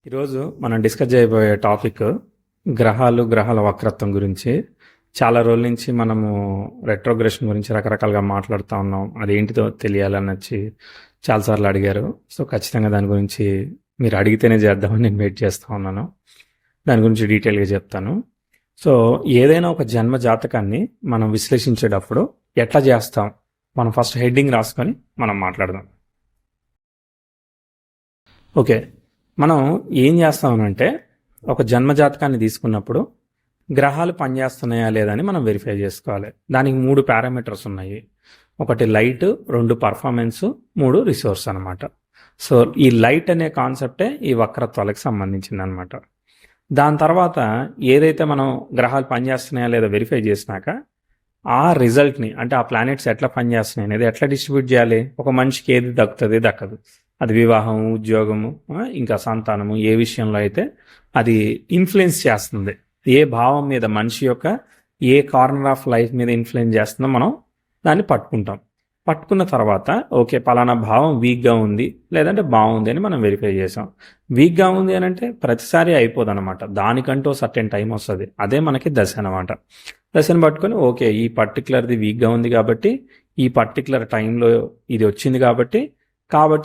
ఈరోజు మనం డిస్కస్ చేయబోయే టాపిక్ గ్రహాల వక్రత్వం గురించి. చాలా రోజుల నుంచి మనము రెట్రోగ్రెషన్ గురించి రకరకాలుగా మాట్లాడుతూ ఉన్నాం. అదేంటిదో తెలియాలని వచ్చి చాలాసార్లు అడిగారు. సో ఖచ్చితంగా దాని గురించి మీరు అడిగితేనే చేద్దామని నేను వెయిట్ చేస్తూ ఉన్నాను. దాని గురించి డీటెయిల్గా చెప్తాను. సో ఏదైనా ఒక జన్మ జాతకాన్ని మనం విశ్లేషించేటప్పుడు ఎట్లా చేస్తాం, మనం ఫస్ట్ హెడ్డింగ్ రాసుకొని మనం మాట్లాడదాం. ఓకే, మనం ఏం చేస్తామనంటే ఒక జన్మజాతకాన్ని తీసుకున్నప్పుడు గ్రహాలు పనిచేస్తున్నాయా లేదని మనం వెరిఫై చేసుకోవాలి. దానికి 3 పారామీటర్స్ ఉన్నాయి. ఒకటి లైట్, 2 పర్ఫార్మెన్స్, 3 రిసోర్స్ అనమాట. సో ఈ లైట్ అనే కాన్సెప్టే ఈ వక్రత్వాలకు సంబంధించింది అనమాట. దాని తర్వాత ఏదైతే మనం గ్రహాలు పనిచేస్తున్నాయా లేదా వెరిఫై చేసినాక ఆ రిజల్ట్ని, అంటే ఆ ప్లానెట్స్ ఎట్లా పనిచేస్తున్నాయి అనేది ఎట్లా డిస్ట్రిబ్యూట్ చేయాలి. ఒక మనిషికి ఏది దక్కుతుంది దక్కదు, అది వివాహం, ఉద్యోగము, ఇంకా సంతానము, ఏ విషయంలో అయితే అది ఇన్ఫ్లుయెన్స్ చేస్తుంది, ఏ భావం మీద, మనిషి యొక్క ఏ కార్నర్ ఆఫ్ లైఫ్ మీద ఇన్ఫ్లుయెన్స్ చేస్తుందో మనం దాన్ని పట్టుకుంటాం. పట్టుకున్న తర్వాత ఓకే పలానా భావం వీక్గా ఉంది లేదంటే బాగుంది అని మనం వెరిఫై చేసాం. వీక్గా ఉంది అని అంటే ప్రతిసారి అయిపోదు అనమాట, దానికంటూ సర్టెన్ టైం వస్తుంది. అదే మనకి దశ అనమాట. దశను పట్టుకొని ఓకే ఈ పర్టికులర్ది వీక్గా ఉంది కాబట్టి ఈ పర్టికులర్ టైంలో ఇది వచ్చింది కాబట్టి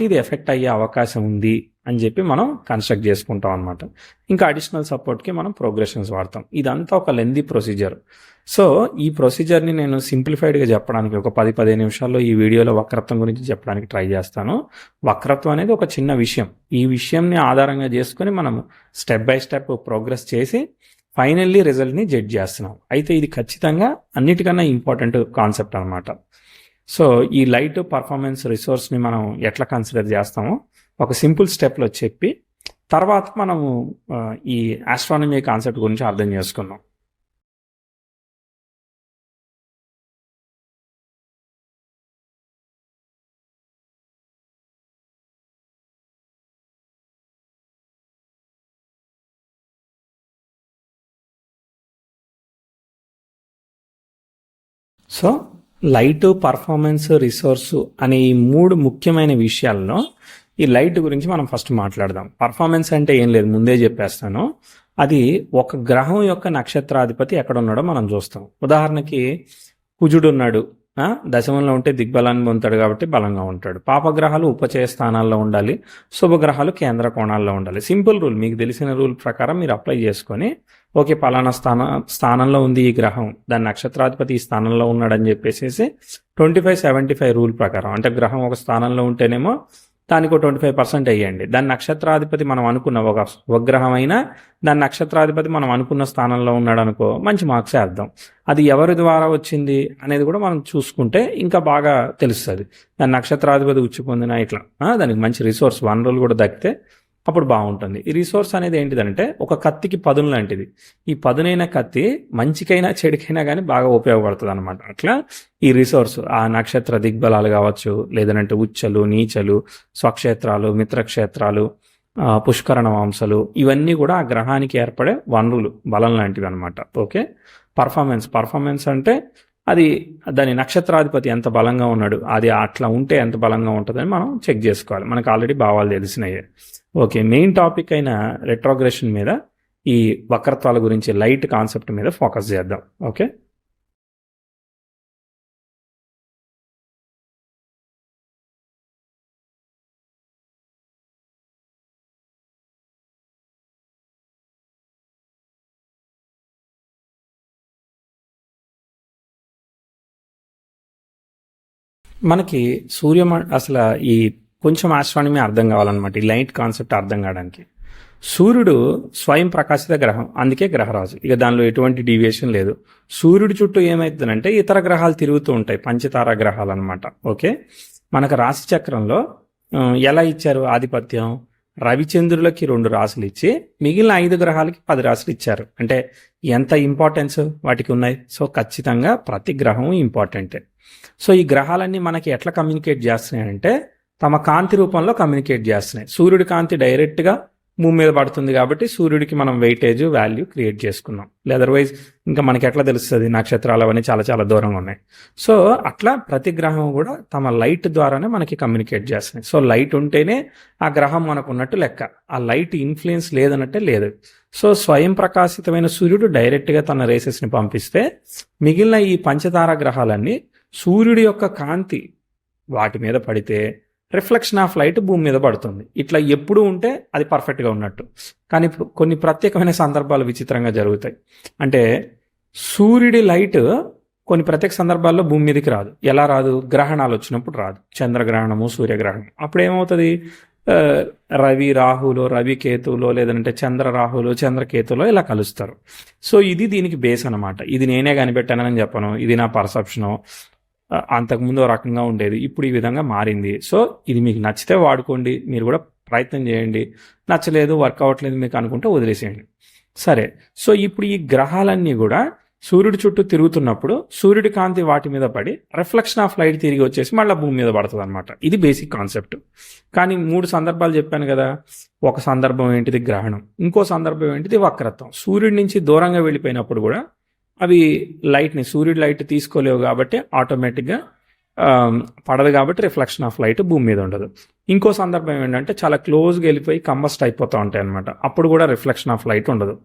ఇది ఎఫెక్ట్ అయ్యే అవకాశం ఉంది అని చెప్పి మనం కన్స్ట్రక్ట్ చేసుకుంటాం అనమాట. ఇంకా అడిషనల్ సపోర్ట్కి మనం ప్రోగ్రెషన్స్ వాడతాం. ఇదంతా ఒక లెందీ ప్రొసీజర్. సో ఈ ప్రొసీజర్ని నేను సింప్లిఫైడ్గా చెప్పడానికి ఒక 10-15 నిమిషాల్లో ఈ వీడియోలో వక్రత్వం గురించి చెప్పడానికి ట్రై చేస్తాను. వక్రత్వం అనేది ఒక చిన్న విషయం. ఈ విషయంని ఆధారంగా చేసుకొని మనము స్టెప్ బై స్టెప్ ప్రోగ్రెస్ చేసి ఫైనల్లీ రిజల్ట్ని జడ్జ్ చేస్తున్నాం. అయితే ఇది ఖచ్చితంగా అన్నిటికన్నా ఇంపార్టెంట్ కాన్సెప్ట్ అనమాట. సో ఈ లైట్, పర్ఫార్మెన్స్, రిసోర్స్ని మనం ఎట్లా కన్సిడర్ చేస్తామో ఒక సింపుల్ స్టెప్లో చెప్పి తర్వాత మనము ఈ ఆస్ట్రానమీ కాన్సెప్ట్ గురించి అర్థం చేసుకుందాం. సో లైట్, పర్ఫార్మెన్స్, రిసోర్స్ అనే ఈ 3 ముఖ్యమైన విషయాల్లో ఈ లైట్ గురించి మనం ఫస్ట్ మాట్లాడదాం. పర్ఫార్మెన్స్ అంటే ఏం లేదు, ముందే చెప్పేస్తాను. అది ఒక గ్రహం యొక్క నక్షత్రాధిపతి ఎక్కడ ఉన్నాడో మనం చూస్తాం. ఉదాహరణకి కుజుడు ఉన్నాడు, దశమంలో ఉంటే దిగ్బలాన్ని పొందుతాడు కాబట్టి బలంగా ఉంటాడు. పాపగ్రహాలు ఉపచయ స్థానాల్లో ఉండాలి, శుభగ్రహాలు కేంద్ర కోణాల్లో ఉండాలి. సింపుల్ రూల్, మీకు తెలిసిన రూల్ ప్రకారం మీరు అప్లై చేసుకొని ఓకే పలానా స్థానంలో ఉంది ఈ గ్రహం, దాని నక్షత్రాధిపతి ఈ స్థానంలో ఉన్నాడని చెప్పేసి 25-75 రూల్ ప్రకారం, అంటే గ్రహం ఒక స్థానంలో ఉంటేనేమో దానికి 25% వేయండి. దాని నక్షత్రాధిపతి మనం అనుకున్న ఒక ఉపగ్రహం అయినా దాని నక్షత్రాధిపతి మనం అనుకున్న స్థానంలో ఉన్నాడు అనుకో, మంచి మార్క్స్ వేద్దాం. అది ఎవరి ద్వారా వచ్చింది అనేది కూడా మనం చూసుకుంటే ఇంకా బాగా తెలుస్తుంది. దాని నక్షత్రాధిపతి ఉచ్చి పొందిన ఇట్లా దానికి మంచి రిసోర్స్ 1 రూల్ కూడా దక్కితే అప్పుడు బాగుంటుంది. ఈ రిసోర్స్ అనేది ఏంటిదంటే ఒక కత్తికి పదును లాంటిది. ఈ పదునైన కత్తి మంచికైనా చెడుకైనా కానీ బాగా ఉపయోగపడుతుంది అనమాట. అట్లా ఈ రిసోర్స్ ఆ నక్షత్ర దిగ్బలాలు కావచ్చు, లేదంటే ఉచ్చలు, నీచలు, స్వక్షేత్రాలు, మిత్రక్షేత్రాలు, పుష్కరణ వంశలు, ఇవన్నీ కూడా ఆ గ్రహానికి ఏర్పడే వనరులు, బలం లాంటివి అనమాట. ఓకే, పర్ఫార్మెన్స్ అంటే అది దాని నక్షత్రాధిపతి ఎంత బలంగా ఉన్నాడు, అది అట్లా ఉంటే ఎంత బలంగా ఉంటుందని మనం చెక్ చేసుకోవాలి. మనకు ఆల్రెడీ భావాలు తెలిసినాయే. ఓకే, మెయిన్ టాపిక్ అయిన రెట్రోగ్రెషన్ మీద, ఈ వక్రత్వాల గురించి లైట్ కాన్సెప్ట్ మీద ఫోకస్ చేద్దాం. ఓకే, మనకి అసలు ఈ కొంచెం ఆస్ట్రానమీ అర్థం కావాలన్నమాట, ఈ లైట్ కాన్సెప్ట్ అర్థం కావడానికి. సూర్యుడు స్వయం ప్రకాశిత గ్రహం, అందుకే గ్రహరాజు. ఇక దానిలో ఎటువంటి డీవియేషన్ లేదు. సూర్యుడి చుట్టూ ఏమవుతుందంటే ఇతర గ్రహాలు తిరుగుతూ ఉంటాయి, పంచతార గ్రహాలు అనమాట. ఓకే, మనకు రాశి చక్రంలో ఎలా ఇచ్చారు ఆధిపత్యం? రవిచంద్రులకి 2 రాశులు ఇచ్చి మిగిలిన 5 గ్రహాలకి 10 రాశులు ఇచ్చారు. అంటే ఎంత ఇంపార్టెన్స్ వాటికి ఉన్నాయి. సో ఖచ్చితంగా ప్రతి గ్రహం ఇంపార్టెంటే. సో ఈ గ్రహాలన్నీ మనకి ఎట్లా కమ్యూనికేట్ చేస్తున్నాయంటే తమ కాంతి రూపంలో కమ్యూనికేట్ చేస్తున్నాయి. సూర్యుడి కాంతి డైరెక్ట్గా భూమి మీద పడుతుంది కాబట్టి సూర్యుడికి మనం వెయిటేజ్ వాల్యూ క్రియేట్ చేసుకున్నాం. అదర్వైజ్ ఇంకా మనకి ఎట్లా తెలుస్తుంది నక్షత్రాలు అవన్నీ చాలా చాలా దూరంగా ఉన్నాయి. సో అట్లా ప్రతి గ్రహం కూడా తమ లైట్ ద్వారానే మనకి కమ్యూనికేట్ చేస్తున్నాయి. సో లైట్ ఉంటేనే ఆ గ్రహం మనకు ఉన్నట్టు లెక్క. ఆ లైట్ ఇన్ఫ్లుయెన్స్ లేదన్నట్టే లేదు. సో స్వయం ప్రకాశితమైన సూర్యుడు డైరెక్ట్గా తన రేసెస్ని పంపిస్తే మిగిలిన ఈ పంచతార గ్రహాలన్నీ సూర్యుడి యొక్క కాంతి వాటి మీద పడితే రిఫ్లెక్షన్ ఆఫ్ లైట్ భూమి మీద పడుతుంది. ఇట్లా ఎప్పుడు ఉంటే అది పర్ఫెక్ట్గా ఉన్నట్టు. కానీ కొన్ని ప్రత్యేకమైన సందర్భాలు విచిత్రంగా జరుగుతాయి. అంటే సూర్యుడి లైట్ కొన్ని ప్రత్యేక సందర్భాల్లో భూమి మీదకి రాదు. ఎలా రాదు? గ్రహణాలు వచ్చినప్పుడు రాదు. చంద్రగ్రహణము, సూర్యగ్రహణం. అప్పుడు ఏమవుతుంది? రవి రాహులో, రవి కేతువులో, లేదంటే చంద్ర రాహులో, చంద్రకేతులో ఇలా కలుస్తారు. సో ఇది దీనికి బేస్ అనమాట. ఇది నేనే కనిపెట్టానని చెప్పను, ఇది నా పర్సెప్షను. అంతకుముందు రకంగా ఉండేది, ఇప్పుడు ఈ విధంగా మారింది. సో ఇది మీకు నచ్చితే వాడుకోండి, మీరు కూడా ప్రయత్నం చేయండి. నచ్చలేదు, వర్క్ అవ్వట్లేదు మీకు అనుకుంటే వదిలేసేయండి. సరే, సో ఇప్పుడు ఈ గ్రహాలన్నీ కూడా సూర్యుడి చుట్టూ తిరుగుతున్నప్పుడు సూర్యుడి కాంతి వాటి మీద పడి రిఫ్లెక్షన్ ఆఫ్ లైట్ తిరిగి వచ్చేసి మళ్ళీ భూమి మీద పడుతుంది అనమాట. ఇది బేసిక్ కాన్సెప్ట్. కానీ 3 సందర్భాలు చెప్పాను కదా. ఒక సందర్భం ఏంటిది? గ్రహణం. ఇంకో సందర్భం ఏంటిది? వక్రత్వం. సూర్యుడి నుంచి దూరంగా వెళ్ళిపోయినప్పుడు కూడా అవి లైట్ని, సూర్యుడి లైట్ తీసుకోలేవు కాబట్టి ఆటోమేటిక్గా పడదు కాబట్టి రిఫ్లెక్షన్ ఆఫ్ లైట్ భూమి మీద ఉండదు. ఇంకో సందర్భం ఏంటంటే చాలా క్లోజ్గా వెళ్ళిపోయి కంబస్ట్ అయిపోతూ ఉంటాయి అనమాట. అప్పుడు కూడా రిఫ్లెక్షన్ ఆఫ్ లైట్ ఉండదు.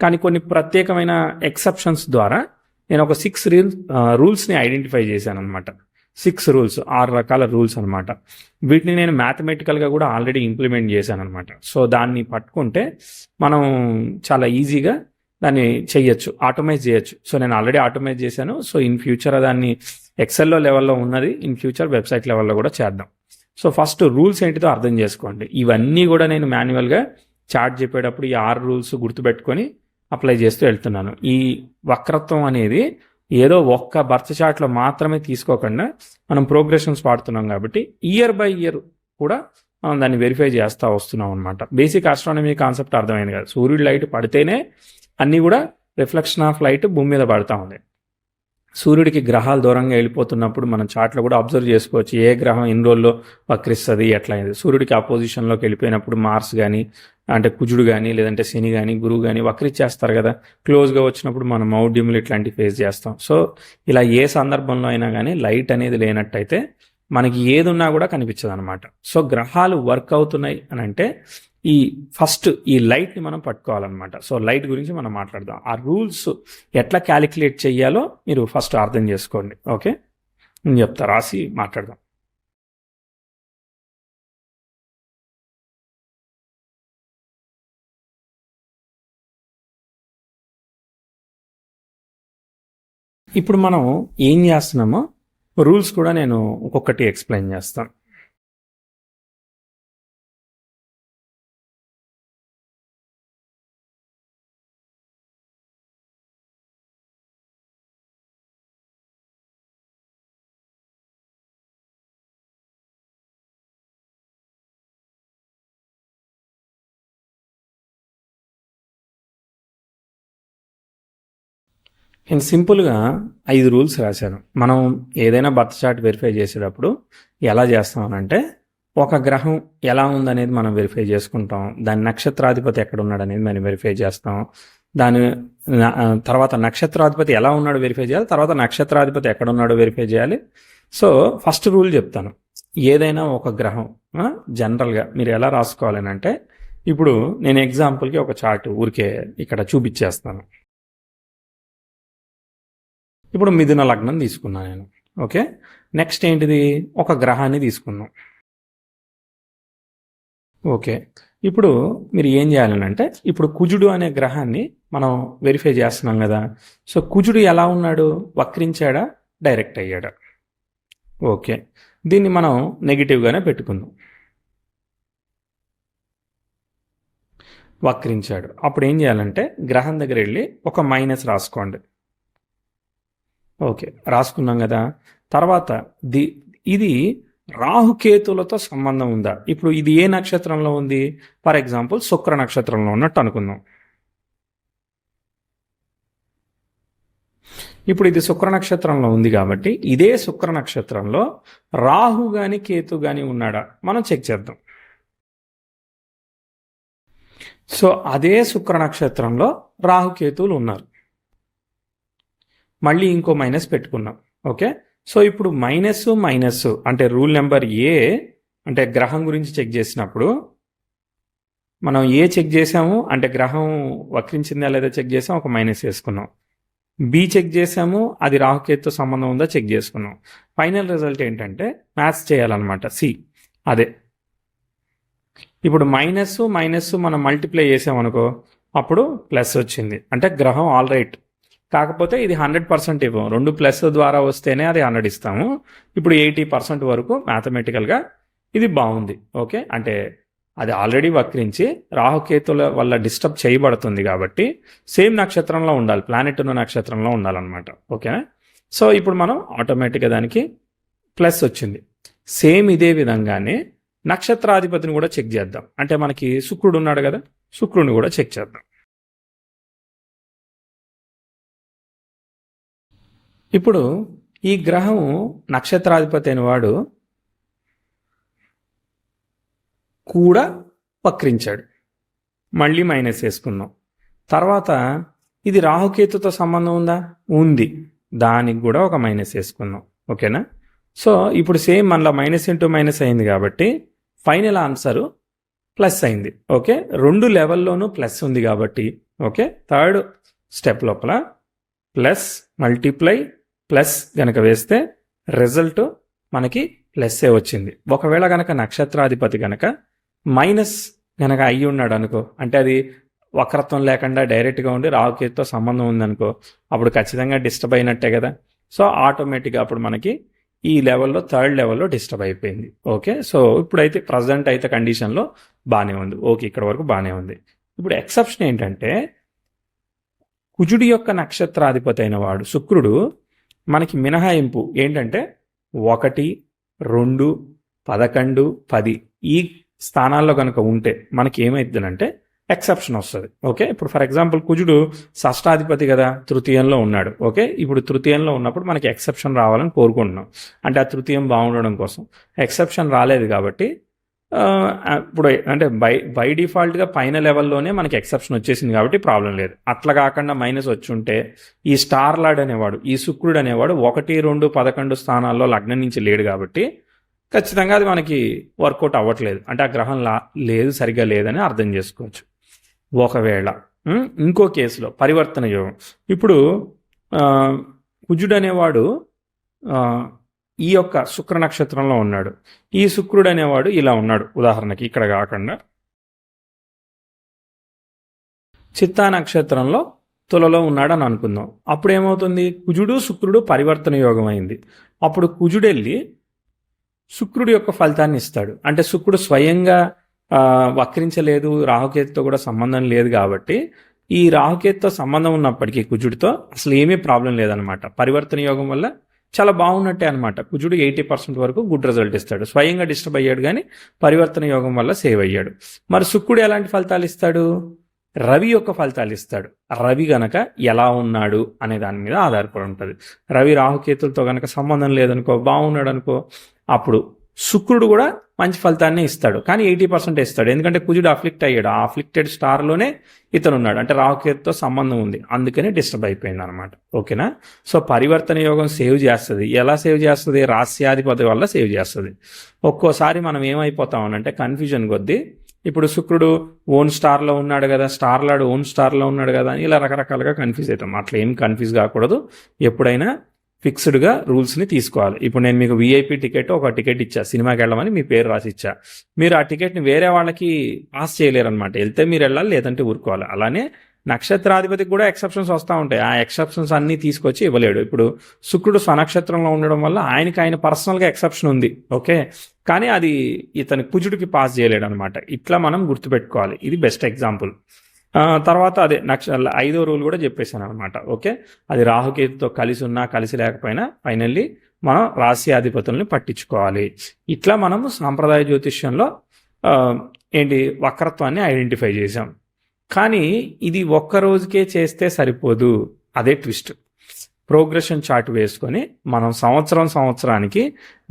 కానీ కొన్ని ప్రత్యేకమైన ఎక్సెప్షన్స్ ద్వారా నేను ఒక 6 రూల్స్ని ఐడెంటిఫై చేశాను అనమాట. 6 రూల్స్, 6 రకాల రూల్స్ అనమాట. వీటిని నేను మ్యాథమెటికల్గా కూడా ఆల్రెడీ ఇంప్లిమెంట్ చేశాను అనమాట. సో దాన్ని పట్టుకుంటే మనం చాలా ఈజీగా దాన్ని చేయొచ్చు, ఆటోమైజ్ చేయొచ్చు. సో నేను ఆల్రెడీ ఆటోమైజ్ చేశాను. సో ఇన్ ఫ్యూచర్ దాన్ని ఎక్సెల్లో లెవెల్లో ఉన్నది, ఇన్ ఫ్యూచర్ వెబ్సైట్ లెవెల్లో కూడా చేద్దాం. సో ఫస్ట్ రూల్స్ ఏంటిదో అర్థం చేసుకోండి. ఇవన్నీ కూడా నేను మాన్యువల్గా చార్ట్ చెప్పేటప్పుడు ఈ 6 రూల్స్ గుర్తుపెట్టుకొని అప్లై చేస్తూ వెళ్తున్నాను. ఈ వక్రత్వం అనేది ఏదో ఒక్క బర్త్ చార్ట్లో మాత్రమే తీసుకోకుండా మనం ప్రోగ్రెషన్స్ వాడుతున్నాం కాబట్టి ఇయర్ బై ఇయర్ కూడా మనం దాన్ని వెరిఫై చేస్తూ వస్తున్నాం అనమాట. బేసిక్ ఆస్ట్రానమీ కాన్సెప్ట్ అర్థమైంది కదా. సూర్యుడి లైట్ పడితేనే అన్నీ కూడా రిఫ్లెక్షన్ ఆఫ్ లైట్ భూమి మీద పడుతూ ఉంది. సూర్యుడికి గ్రహాలు దూరంగా వెళ్ళిపోతున్నప్పుడు మనం చార్ట్లో కూడా అబ్జర్వ్ చేసుకోవచ్చు. ఏ గ్రహం ఎన్ని రోజుల్లో వక్రిస్తుంది, ఎట్లా అయింది. సూర్యుడికి ఆపోజిషన్లోకి వెళ్ళిపోయినప్పుడు మార్స్ కానీ, అంటే కుజుడు కానీ, లేదంటే శని కానీ, గురువు కానీ వక్రిచ్చేస్తారు కదా. క్లోజ్గా వచ్చినప్పుడు మనం మౌఢ్యములు ఇట్లాంటివి ఫేస్ చేస్తాం. సో ఇలా ఏ సందర్భంలో అయినా కానీ లైట్ అనేది లేనట్టయితే మనకి ఏది ఉన్నా కూడా కనిపించదు అనమాట. సో గ్రహాలు వర్క్ అవుతున్నాయి అని అంటే ఈ ఫస్ట్ ఈ లైట్ని మనం పట్టుకోవాలన్నమాట. సో లైట్ గురించి మనం మాట్లాడదాం. ఆ రూల్స్ ఎట్లా క్యాలిక్యులేట్ చేయాలో మీరు ఫస్ట్ అర్థం చేసుకోండి. ఓకే, నేను చెప్తా, రాసి మాట్లాడదాం. ఇప్పుడు మనం ఏం చేస్తున్నామో రూల్స్ కూడా నేను ఒక్కొక్కటి ఎక్స్ప్లెయిన్ చేస్తాను. నేను సింపుల్గా 5 రూల్స్ రాశాను. మనం ఏదైనా బర్త్ చార్ట్ వెరిఫై చేసేటప్పుడు ఎలా చేస్తామనంటే ఒక గ్రహం ఎలా ఉందనేది మనం వెరిఫై చేసుకుంటాం. దాని నక్షత్రాధిపతి ఎక్కడ ఉన్నాడు అనేది మనం వెరిఫై చేస్తాం. దాని తర్వాత నక్షత్రాధిపతి ఎలా ఉన్నాడో వెరిఫై చేయాలి, తర్వాత నక్షత్రాధిపతి ఎక్కడ ఉన్నాడో వెరిఫై చేయాలి. సో ఫస్ట్ రూల్ చెప్తాను. ఏదైనా ఒక గ్రహం జనరల్గా మీరు ఎలా రాసుకోవాలని అంటే, ఇప్పుడు నేను ఎగ్జాంపుల్కి ఒక చార్ట్ ఊరికే ఇక్కడ చూపించేస్తాను. ఇప్పుడు మిథున లగ్నం తీసుకున్నాను నేను. ఓకే, నెక్స్ట్ ఏంటిది? ఒక గ్రహాన్ని తీసుకున్నాం. ఓకే, ఇప్పుడు మీరు ఏం చేయాలని అంటే, ఇప్పుడు కుజుడు అనే గ్రహాన్ని మనం వెరిఫై చేస్తున్నాం కదా. సో కుజుడు ఎలా ఉన్నాడు? వక్రించాడా, డైరెక్ట్ అయ్యాడా? ఓకే, దీన్ని మనం నెగిటివ్గానే పెట్టుకుందాం. వక్రించాడు. అప్పుడు ఏం చేయాలంటే గ్రహం దగ్గర వెళ్ళి ఒక మైనస్ రాసుకోండి. ఓకే, రాసుకున్నాం కదా. తర్వాత ఇది రాహుకేతులతో సంబంధం ఉందా? ఇప్పుడు ఇది ఏ నక్షత్రంలో ఉంది? ఫర్ ఎగ్జాంపుల్ శుక్ర నక్షత్రంలో ఉన్నట్టు అనుకుందాం. ఇప్పుడు ఇది శుక్ర నక్షత్రంలో ఉంది కాబట్టి ఇదే శుక్ర నక్షత్రంలో రాహు గాని కేతు గాని ఉన్నాడా మనం చెక్ చేద్దాం. సో అదే శుక్ర నక్షత్రంలో రాహుకేతువులు ఉన్నారు. మళ్ళీ ఇంకో మైనస్ పెట్టుకున్నాం. ఓకే, సో ఇప్పుడు మైనస్ మైనస్ అంటే రూల్ నెంబర్ ఏ అంటే గ్రహం గురించి చెక్ చేసినప్పుడు మనం ఏ చెక్ చేసాము అంటే గ్రహం వక్రించిందా లేదా చెక్ చేసాం, ఒక మైనస్ వేసుకున్నాం. బి చెక్ చేసాము, అది రాహుకేతుతో సంబంధం ఉందా చెక్ చేసుకున్నాం. ఫైనల్ రిజల్ట్ ఏంటంటే మ్యాథ్స్ చేయాలన్నమాట. సి అదే ఇప్పుడు మైనస్ మైనస్ మనం మల్టిప్లై చేసామనుకో అప్పుడు ప్లస్ వచ్చింది, అంటే గ్రహం ఆల్ రైట్. కాకపోతే ఇది 100% ఇవ్వం, 2 ప్లస్ ద్వారా వస్తేనే అది 100 ఇస్తాము. ఇప్పుడు 80% వరకు మ్యాథమెటికల్గా ఇది బాగుంది. ఓకే, అంటే అది ఆల్రెడీ వక్రించి రాహుకేతుల వల్ల డిస్టర్బ్ చేయబడుతుంది కాబట్టి సేమ్ నక్షత్రంలో ఉండాలి, ప్లానెట్ ఉన్న నక్షత్రంలో ఉండాలన్నమాట. ఓకేనా, సో ఇప్పుడు మనం ఆటోమేటిక్గా దానికి ప్లస్ వచ్చింది. సేమ్ ఇదే విధంగానే నక్షత్రాధిపతిని కూడా చెక్ చేద్దాం. అంటే మనకి శుక్రుడు ఉన్నాడు కదా, శుక్రుడిని కూడా చెక్ చేద్దాం. ఇప్పుడు ఈ గ్రహం నక్షత్రాధిపతి అయిన వాడు కూడా వక్రించాడు, మళ్ళీ మైనస్ వేసుకున్నాం. తర్వాత ఇది రాహుకేతుతో సంబంధం ఉందా, ఉంది, దానికి కూడా ఒక మైనస్ వేసుకున్నాం. ఓకేనా, సో ఇప్పుడు సేమ్ మళ్ళీ మైనస్ ఇంటూ మైనస్ అయింది కాబట్టి ఫైనల్ ఆన్సరు ప్లస్ అయింది. ఓకే, 2 లెవెల్లోనూ ప్లస్ ఉంది కాబట్టి ఓకే, థర్డ్ స్టెప్ లోపల ప్లస్ మల్టిప్లై ప్లస్ గనక వేస్తే రిజల్ట్ మనకి ప్లస్సే వచ్చింది. ఒకవేళ గనక నక్షత్రాధిపతి గనక మైనస్ గనక అయ్యి ఉన్నాడు అనుకో, అంటే అది వక్రత్వం లేకుండా డైరెక్ట్గా ఉండి రాహుకేతుతో సంబంధం ఉందనుకో, అప్పుడు ఖచ్చితంగా డిస్టర్బ్ అయినట్టే కదా. సో ఆటోమేటిక్గా అప్పుడు మనకి ఈ లెవెల్లో థర్డ్ లెవెల్లో డిస్టర్బ్ అయిపోయింది. ఓకే, సో ఇప్పుడైతే ప్రజెంట్ అయితే కండిషన్లో బాగానే ఉంది. ఓకే, ఇక్కడ వరకు బాగానే ఉంది. ఇప్పుడు ఎక్సెప్షన్ ఏంటంటే కుజుడి యొక్క నక్షత్రాధిపతి అయిన వాడు శుక్రుడు మనకి మినహాయింపు ఏంటంటే 1, 2, 11, 10 ఈ స్థానాల్లో కనుక ఉంటే మనకి ఏమైతుందంటే ఎక్సెప్షన్ వస్తుంది. ఓకే, ఇప్పుడు ఫర్ ఎగ్జాంపుల్ కుజుడు షష్టాధిపతి కదా, తృతీయంలో ఉన్నాడు. ఓకే, ఇప్పుడు తృతీయంలో ఉన్నప్పుడు మనకి ఎక్సెప్షన్ రావాలని కోరుకుంటున్నాం, అంటే ఆ తృతీయం బాగుండడం కోసం. ఎక్సెప్షన్ రాలేదు కాబట్టి ఇప్పుడు అంటే బై డిఫాల్ట్గా పైన లెవెల్లోనే మనకి ఎక్సెప్షన్ వచ్చేసింది కాబట్టి ప్రాబ్లం లేదు. అట్లా కాకుండా మైనస్ వచ్చి ఉంటే ఈ స్టార్ లార్డ్ అనేవాడు, ఈ శుక్రుడు అనేవాడు 1, 2, 11 స్థానాల్లో లగ్నం నుంచి లేడు కాబట్టి ఖచ్చితంగా అది మనకి వర్కౌట్ అవ్వట్లేదు, అంటే ఆ గ్రహం లేదు, సరిగ్గా లేదని అర్థం చేసుకోవచ్చు. ఒకవేళ ఇంకో కేసులో పరివర్తన యోగం, ఇప్పుడు కుజుడు అనేవాడు ఈ యొక్క శుక్ర నక్షత్రంలో ఉన్నాడు, ఈ శుక్రుడు అనేవాడు ఇలా ఉన్నాడు, ఉదాహరణకి ఇక్కడ కాకుండా చిత్తా నక్షత్రంలో తులలో ఉన్నాడు అని అనుకుందాం. అప్పుడు ఏమవుతుంది, కుజుడు శుక్రుడు పరివర్తన యోగం అయింది. అప్పుడు కుజుడు వెళ్ళి శుక్రుడి యొక్క ఫలితాన్ని ఇస్తాడు, అంటే శుక్రుడు స్వయంగా వక్రించలేదు, రాహుకేతుతో కూడా సంబంధం లేదు కాబట్టి ఈ రాహుకేతుతో సంబంధం ఉన్నప్పటికీ కుజుడితో అసలు ఏమీ ప్రాబ్లం లేదనమాట. పరివర్తన యోగం వల్ల చాలా బాగున్నట్టే అనమాట. కుజుడు 80% వరకు గుడ్ రిజల్ట్ ఇస్తాడు, స్వయంగా డిస్టర్బ్ అయ్యాడు కానీ పరివర్తన యోగం వల్ల సేవ్ అయ్యాడు. మరి శుక్రుడు ఎలాంటి ఫలితాలు ఇస్తాడు, రవి యొక్క ఫలితాలు ఇస్తాడు. రవి గనక ఎలా ఉన్నాడు అనే దాని మీద ఆధారపడి ఉంటుంది. రవి రాహుకేతులతో గనక సంబంధం లేదనుకో, బాగున్నాడు అనుకో, అప్పుడు శుక్రుడు కూడా మంచి ఫలితాన్ని ఇస్తాడు, కానీ 80% ఇస్తాడు. ఎందుకంటే కుజుడు అఫ్లిక్ట్ అయ్యాడు, ఆ అఫ్లిక్టెడ్ స్టార్లోనే ఇతను ఉన్నాడు, అంటే రాహుకేతుతో సంబంధం ఉంది, అందుకనే డిస్టర్బ్ అయిపోయింది అనమాట. ఓకేనా, సో పరివర్తన యోగం సేవ్ చేస్తుంది. ఎలా సేవ్ చేస్తుంది, రాస్యాధిపతి వల్ల సేవ్ చేస్తుంది. ఒక్కోసారి మనం ఏమైపోతాం అంటే కన్ఫ్యూజన్ కొద్దీ, ఇప్పుడు శుక్రుడు ఓన్ స్టార్లో ఉన్నాడు కదా, స్టార్ లాడు ఓన్ స్టార్లో ఉన్నాడు కదా అని ఇలా రకరకాలుగా కన్ఫ్యూజ్ అవుతాం. అట్లా ఏం కన్ఫ్యూజ్ కాకూడదు, ఎప్పుడైనా ఫిక్స్డ్గా రూల్స్ని తీసుకోవాలి. ఇప్పుడు నేను మీకు విఐపి టికెట్ ఒక టికెట్ ఇచ్చా, సినిమాకి వెళ్ళమని మీ పేరు రాసి ఇచ్చా, మీరు ఆ టికెట్ని వేరే వాళ్ళకి పాస్ చేయలేరు అనమాట. వెళ్తే మీరు వెళ్ళాలి, లేదంటే ఊరుకోవాలి. అలానే నక్షత్రాధిపతికి కూడా ఎక్సెప్షన్స్ వస్తూ ఉంటాయి, ఆ ఎక్సెప్షన్స్ అన్నీ తీసుకొచ్చి ఇవ్వలేడు. ఇప్పుడు శుక్రుడు స్వనక్షత్రంలో ఉండడం వల్ల ఆయన పర్సనల్గా ఎక్సెప్షన్ ఉంది, ఓకే, కానీ అది ఇతని కుజుడికి పాస్ చేయలేడు అనమాట. ఇట్లా మనం గుర్తుపెట్టుకోవాలి, ఇది బెస్ట్ ఎగ్జాంపుల్. తర్వాత అదే 5వ రూల్ కూడా చెప్పేశాను అనమాట. ఓకే, అది రాహుకేతుతో కలిసి ఉన్నా కలిసి లేకపోయినా ఫైనల్లీ మనం రాస్యాధిపతుల్ని పట్టించుకోవాలి. ఇట్లా మనము సాంప్రదాయ జ్యోతిష్యంలో వక్రత్వాన్ని ఐడెంటిఫై చేసాం. కానీ ఇది ఒక్క రోజుకే చేస్తే సరిపోదు, అదే ట్విస్ట్. ప్రోగ్రెషన్ చార్ట్ వేసుకొని మనం సంవత్సరానికి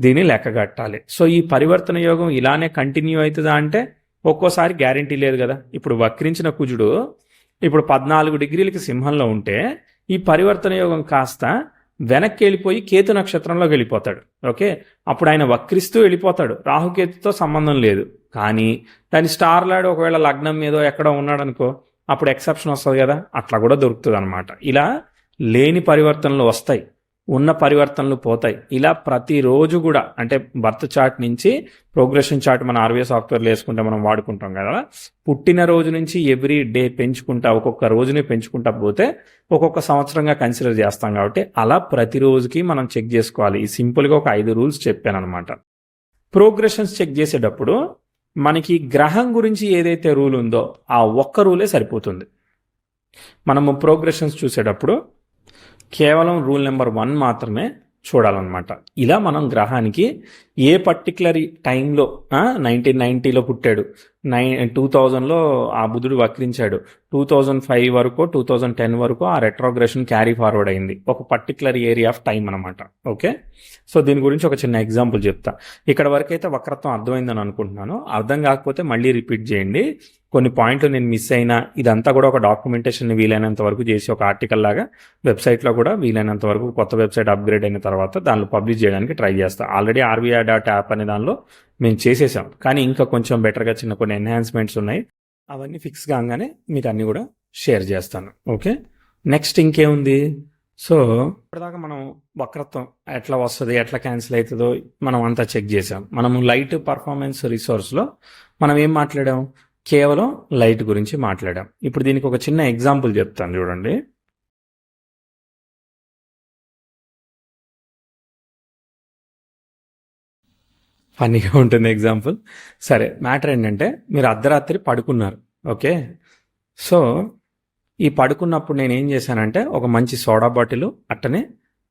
దీన్ని లెక్కగట్టాలి. సో ఈ పరివర్తన యోగం ఇలానే కంటిన్యూ అవుతుందా అంటే ఒక్కోసారి గ్యారంటీ లేదు కదా. ఇప్పుడు వక్రించిన కుజుడు ఇప్పుడు 14 డిగ్రీలకి సింహంలో ఉంటే ఈ పరివర్తన యోగం కాస్త వెనక్కి వెళ్ళిపోయి కేతు నక్షత్రంలోకి వెళ్ళిపోతాడు. ఓకే, అప్పుడు ఆయన వక్రిస్తూ వెళ్ళిపోతాడు, రాహుకేతుతో సంబంధం లేదు. కానీ దాని స్టార్ లాడ్ ఒకవేళ లగ్నం ఏదో ఎక్కడో ఉన్నాడు అనుకో, అప్పుడు ఎక్సెప్షన్ వస్తుంది కదా, అట్లా కూడా దొరుకుతుంది అనమాట. ఇలా లేని పరివర్తనలు వస్తాయి, ఉన్న పరివర్తనలు పోతాయి. ఇలా ప్రతిరోజు కూడా అంటే బర్త్ చార్ట్ నుంచి ప్రోగ్రెషన్ చార్ట్ మన ఆర్వీఎస్ సాఫ్ట్వేర్లో వేసుకుంటే మనం వాడుకుంటాం కదా, పుట్టిన రోజు నుంచి ఎవ్రీ డే పెంచుకుంటా ఒక్కొక్క రోజుని పెంచుకుంటా పోతే ఒక్కొక్క సంవత్సరంగా కన్సిడర్ చేస్తాం. కాబట్టి అలా ప్రతిరోజుకి మనం చెక్ చేసుకోవాలి. ఈ సింపుల్గా ఒక 5 రూల్స్ చెప్పాను అనమాట. ప్రోగ్రెషన్స్ చెక్ చేసేటప్పుడు మనకి గ్రహం గురించి ఏదైతే రూల్ ఉందో ఆ ఒక్క రూలే సరిపోతుంది. మనము ప్రోగ్రెషన్స్ చూసేటప్పుడు కేవలం రూల్ నెంబర్ 1 మాత్రమే చూడాలన్నమాట. ఇలా మనం గ్రహానికి ఏ పర్టికులర్ టైంలో 1990లో పుట్టాడు, 2000లో ఆ బుధుడు వక్రించాడు, 2005 వరకు 2010 వరకు ఆ రెట్రోగ్రెషన్ క్యారీ ఫార్వర్డ్ అయింది, ఒక పర్టికులర్ ఏరియా ఆఫ్ టైం అనమాట. ఓకే, సో దీని గురించి ఒక చిన్న ఎగ్జాంపుల్ చెప్తా. ఇక్కడ వరకు అయితే వక్రత్వం అర్థమైందని అనుకుంటున్నాను. అర్థం కాకపోతే మళ్ళీ రిపీట్ చేయండి. కొన్ని పాయింట్లు నేను మిస్ అయినా ఇదంతా కూడా ఒక డాక్యుమెంటేషన్ వీలైనంత వరకు చేసి ఒక ఆర్టికల్ లాగా వెబ్సైట్లో కూడా వీలైనంత వరకు కొత్త వెబ్సైట్ అప్గ్రేడ్ అయిన తర్వాత దానిలో పబ్లిష్ చేయడానికి ట్రై చేస్తాను. ఆల్రెడీ RBI.app అనే దానిలో మేము చేసేసాం, కానీ ఇంకా కొంచెం బెటర్గా చిన్న కొన్ని ఎన్హాన్స్మెంట్స్ ఉన్నాయి. అవన్నీ ఫిక్స్ కాగానే మీకు అన్నీ కూడా షేర్ చేస్తాను. ఓకే, నెక్స్ట్ ఇంకేముంది? సో ఇప్పటిదాకా మనం వక్రత్వం ఎట్లా వస్తుంది, ఎట్లా క్యాన్సిల్ అవుతుందో మనం అంతా చెక్ చేసాం. మనము లైట్ పర్ఫార్మెన్స్ రిసోర్స్లో మనం ఏం మాట్లాడాం? కేవలం లైట్ గురించి మాట్లాడాం. ఇప్పుడు దీనికి ఒక చిన్న ఎగ్జాంపుల్ చెప్తాను చూడండి. ఫన్నీగా ఉంటుంది ఎగ్జాంపుల్. సరే, మ్యాటర్ ఏంటంటే మీరు అర్ధరాత్రి పడుకున్నారు. ఓకే, సో ఈ పడుకున్నప్పుడు నేను ఏం చేశానంటే ఒక మంచి సోడా బాటిల్ అట్టనే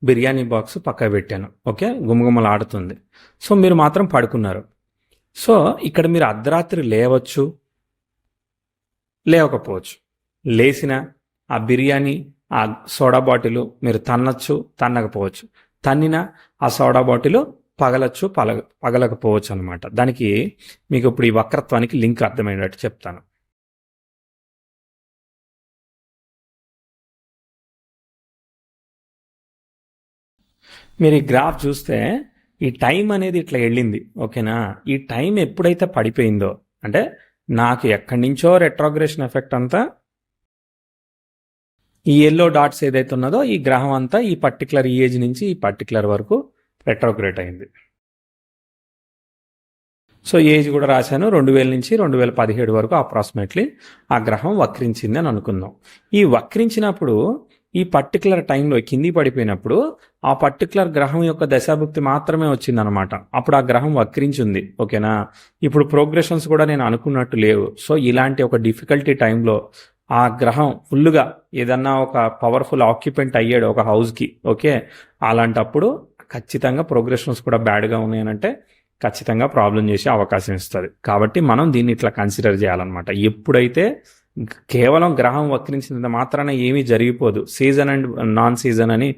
బిర్యానీ బాక్స్ పక్కకు పెట్టాను. ఓకే, గుమగుమలు ఆడుతుంది. సో మీరు మాత్రం పడుకున్నారు. సో ఇక్కడ మీరు అర్ధరాత్రి లేవచ్చు, లేవకపోవచ్చు. లేచిన ఆ బిర్యానీ ఆ సోడా బాటిల్ మీరు తన్నచ్చు, తన్నకపోవచ్చు. తన్నిన ఆ సోడా బాటిల్ పగలచ్చు, పగలకపోవచ్చు అనమాట. దానికి మీకు ఇప్పుడు ఈ వక్రత్వానికి లింక్ అర్థమైనట్టు చెప్తాను. మీరు ఈ గ్రాఫ్ చూస్తే ఈ టైం అనేది ఇట్లా వెళ్ళింది. ఓకేనా, ఈ టైం ఎప్పుడైతే పడిపోయిందో అంటే నాకు ఎక్కడి నుంచో రెట్రోగ్రెషన్ ఎఫెక్ట్ అంతా ఈ ఎల్లో డాట్స్ ఏదైతే ఉన్నదో ఈ గ్రహం అంతా ఈ పర్టికులర్ ఏజ్ నుంచి ఈ పర్టికులర్ వరకు రెట్రోగ్రేట్ అయింది. సో ఏజ్ కూడా రాశాను, 2000 నుంచి 2017 వరకు అప్రాక్సిమేట్లీ ఆ గ్రహం వక్రించింది అని అనుకుందాం. ఈ వక్రించినప్పుడు ఈ పర్టికులర్ టైంలో కింది పడిపోయినప్పుడు ఆ పర్టికులర్ గ్రహం యొక్క దశాభుక్తి మాత్రమే వచ్చిందనమాట. అప్పుడు ఆ గ్రహం వక్రించింది. ఓకేనా, ఇప్పుడు ప్రోగ్రెషన్స్ కూడా నేను అనుకున్నట్టు లేవు. సో ఇలాంటి ఒక డిఫికల్టీ టైంలో ఆ గ్రహం ఫుల్గా ఏదన్నా ఒక పవర్ఫుల్ ఆక్యుపెంట్ అయ్యాడు ఒక హౌస్కి. ఓకే, అలాంటప్పుడు ఖచ్చితంగా ప్రోగ్రెషన్స్ కూడా బ్యాడ్గా ఉన్నాయనంటే ఖచ్చితంగా ప్రాబ్లం చేసే అవకాశం ఇస్తుంది. కాబట్టి మనం దీన్ని ఇట్లా కన్సిడర్ చేయాలన్నమాట. ఎప్పుడైతే కేవలం గ్రహం వక్రించినంత మాత్రాన ఏమీ జరిగిపోదు. సీజన్ అండ్ నాన్ సీజన్ అని,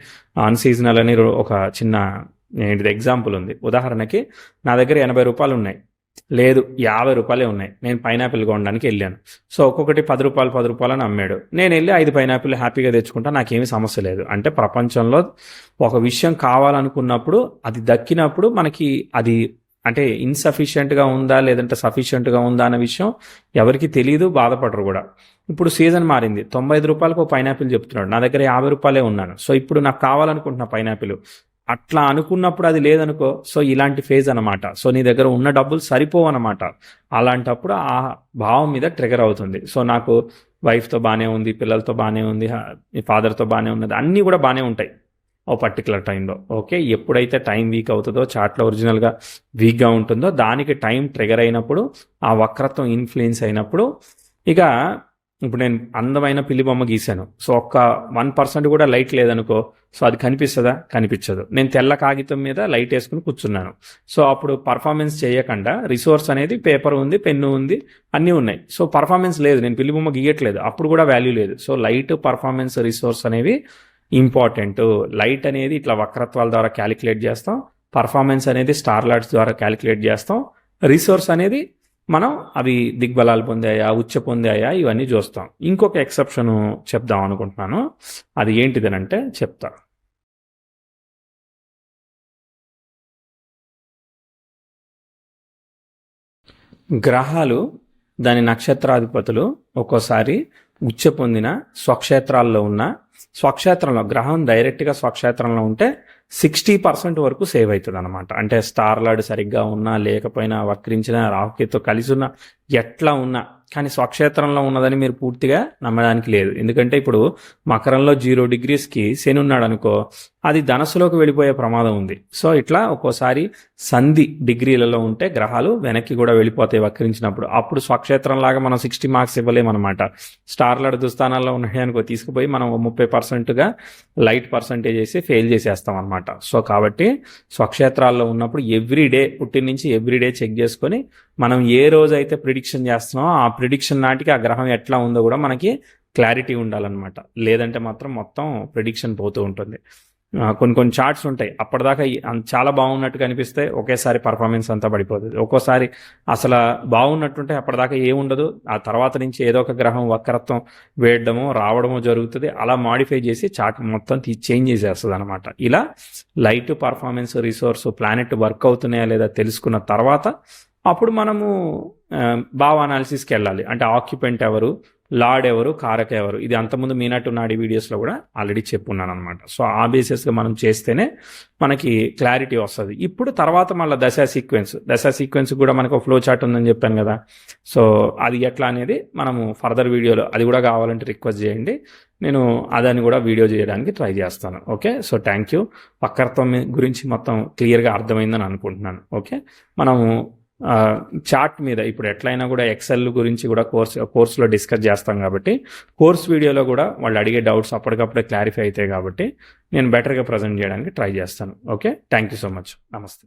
అన్సీజనల్ అని ఒక చిన్న ఎగ్జాంపుల్ ఉంది. ఉదాహరణకి నా దగ్గర 80 రూపాయలు ఉన్నాయి, లేదు 50 రూపాయలే ఉన్నాయి. నేను పైనాపిల్ కొనడానికి వెళ్ళాను. సో ఒక్కొక్కటి 10 రూపాయలు అని అమ్మాడు. నేను వెళ్ళి 5 పైనాపిల్ హ్యాపీగా తెచ్చుకుంటా, నాకేమీ సమస్య లేదు. అంటే ప్రపంచంలో ఒక విషయం కావాలనుకున్నప్పుడు అది దక్కినప్పుడు మనకి అది అంటే ఇన్సఫిషియెంట్గా ఉందా లేదంటే సఫిషియెంట్గా ఉందా అనే విషయం ఎవరికి తెలియదు, బాధపడరు కూడా. ఇప్పుడు సీజన్ మారింది, 95 రూపాయలకు ఒక పైనాపిల్ చెప్తున్నాడు, నా దగ్గర 50 రూపాయలే ఉన్నాను. సో ఇప్పుడు నాకు కావాలనుకుంటున్నా పైనాపిల్, అట్లా అనుకున్నప్పుడు అది లేదనుకో, సో ఇలాంటి ఫేజ్ అనమాట. సో నీ దగ్గర ఉన్న డబ్బులు సరిపోవు అనమాట. అలాంటప్పుడు ఆ భావం మీద ట్రిగర్ అవుతుంది. సో నాకు వైఫ్తో బాగానే ఉంది, పిల్లలతో బాగానే ఉంది, ఫాదర్తో బాగానే ఉన్నది, అన్నీ కూడా బాగానే ఉంటాయి ఓ పర్టికులర్ టైంలో. ఓకే, ఎప్పుడైతే టైం వీక్ అవుతుందో, చార్ట్లో ఒరిజినల్గా వీక్గా ఉంటుందో, దానికి టైం ట్రిగర్ అయినప్పుడు ఆ వక్రత్వం ఇన్ఫ్లుయెన్స్ అయినప్పుడు ఇక ఇప్పుడు నేను అందమైన పిల్లి బొమ్మ గీశాను. సో ఒక్క 1% కూడా లైట్ లేదనుకో, సో అది కనిపిస్తుందా? కనిపించదు. నేను తెల్ల కాగితం మీద లైట్ వేసుకుని కూర్చున్నాను. సో అప్పుడు పర్ఫార్మెన్స్ చేయకుండా రిసోర్స్ అనేది పేపర్ ఉంది, పెన్ను ఉంది, అన్నీ ఉన్నాయి. సో పర్ఫార్మెన్స్ లేదు, నేను పిల్లి బొమ్మ గీయట్లేదు, అప్పుడు కూడా వాల్యూ లేదు. సో లైట్, పర్ఫార్మెన్స్, రిసోర్స్ అనేవి ఇంపార్టెంట్. లైట్ అనేది ఇట్లా వక్రత్వాల ద్వారా క్యాలిక్యులేట్ చేస్తాం, పర్ఫార్మెన్స్ అనేది స్టార్ లాట్స్ ద్వారా క్యాలిక్యులేట్ చేస్తాం, రిసోర్స్ అనేది మనం అవి దిగ్బలాలు పొందాయా, ఉచ్చ పొందాయా, ఇవన్నీ చూస్తాం. ఇంకొక ఎక్సెప్షన్ చెప్దాం అనుకుంటున్నాను. అది ఏంటిదనంటే చెప్తా. గ్రహాలు దాని నక్షత్రాధిపతులు ఒక్కోసారి ఉచ్చ పొందిన స్వక్షేత్రాల్లో ఉన్న స్వక్షేత్రంలో గ్రహం డైరెక్ట్గా స్వక్షేత్రంలో ఉంటే 60% వరకు సేవ్ అవుతుంది అనమాట. అంటే స్టార్ లార్డ్ సరిగ్గా ఉన్నా లేకపోయినా వక్రించిన రాహుకేతో కలిసి ఉన్న ఎట్లా ఉన్నా కానీ స్వక్షేత్రంలో ఉన్నదని మీరు పూర్తిగా నమ్మడానికి లేదు. ఎందుకంటే ఇప్పుడు మకరంలో 0 degreesకి శని ఉన్నాడు అనుకో, అది ధనస్సులోకి వెళ్ళిపోయే ప్రమాదం ఉంది. సో ఇట్లా ఒక్కోసారి సంధి డిగ్రీలలో ఉంటే గ్రహాలు వెనక్కి కూడా వెళ్ళిపోతాయి వక్రించినప్పుడు. అప్పుడు స్వక్షేత్రంలాగా మనం 60 మార్క్స్ ఇవ్వలేమన్నమాట. స్టార్లాడ్ దుస్థానాల్లో ఉన్నాయి అనుకో, తీసుకుపోయి మనం 30%గా లైట్ పర్సంటేజ్ వేసి ఫెయిల్ చేసేస్తాం అనమాట. సో కాబట్టి స్వక్షేత్రాల్లో ఉన్నప్పుడు ఎవ్రీడే పుట్టిన నుంచి ఎవ్రీడే చెక్ చేసుకొని మనం ఏ రోజైతే ప్రిడిక్షన్ చేస్తున్నామో ఆ ప్రిడిక్షన్ నాటికి ఆ గ్రహం ఎట్లా ఉందో కూడా మనకి క్లారిటీ ఉండాలన్నమాట. లేదంటే మాత్రం మొత్తం ప్రిడిక్షన్ పోతూ ఉంటుంది. కొన్ని చార్ట్స్ ఉంటాయి, అప్పటిదాకా చాలా బాగున్నట్టు కనిపిస్తే ఒకేసారి పర్ఫార్మెన్స్ అంతా పడిపోతుంది. ఒక్కోసారి అసలు బాగున్నట్టుంటే అప్పటిదాకా ఏముండదు, ఆ తర్వాత నుంచి ఏదో ఒక గ్రహం వక్రత్వం వేయడమో రావడమో జరుగుతుంది. అలా మాడిఫై చేసి చార్ట్ మొత్తం చేంజ్ చేసేస్తుంది అనమాట. ఇలా light, performance, resource, planet work అవుతున్నాయా లేదా తెలుసుకున్న తర్వాత అప్పుడు మనము బావ అనాలిసిస్కి వెళ్ళాలి. అంటే ఆక్యుపెంట్ ఎవరు, లార్డ్ ఎవరు, కారక ఎవరు, ఇది అంతకుముందు మీనట్టు నాడి వీడియోస్లో కూడా ఆల్రెడీ చెప్పున్నాను అనమాట. సో ఆ బేసిస్గా మనం చేస్తేనే మనకి క్లారిటీ వస్తుంది. ఇప్పుడు తర్వాత మళ్ళీ దశా సీక్వెన్స్ కూడా మనకు ఫ్లో చార్ట్ ఉందని చెప్పాను కదా. సో అది ఎట్లా అనేది మనము ఫర్దర్ వీడియోలో అది కూడా కావాలంటే రిక్వెస్ట్ చేయండి, నేను అదని కూడా వీడియో చేయడానికి ట్రై చేస్తాను. Okay, so thank you. వక్రత్వం గురించి మొత్తం క్లియర్గా అర్థమైందని అనుకుంటున్నాను. ఓకే, మనము చార్ట్ మీద ఇప్పుడు ఎట్లయినా కూడా ఎక్సెల్ గురించి కూడా కోర్సులో డిస్కస్ చేస్తాం కాబట్టి కోర్స్ వీడియోలో కూడా వాళ్ళు అడిగే డౌట్స్ అప్పటికప్పుడే క్లారిఫై అవుతాయి కాబట్టి నేను బెటర్గా ప్రజెంట్ చేయడానికి ట్రై చేస్తాను. Okay, thank you so much. నమస్తే.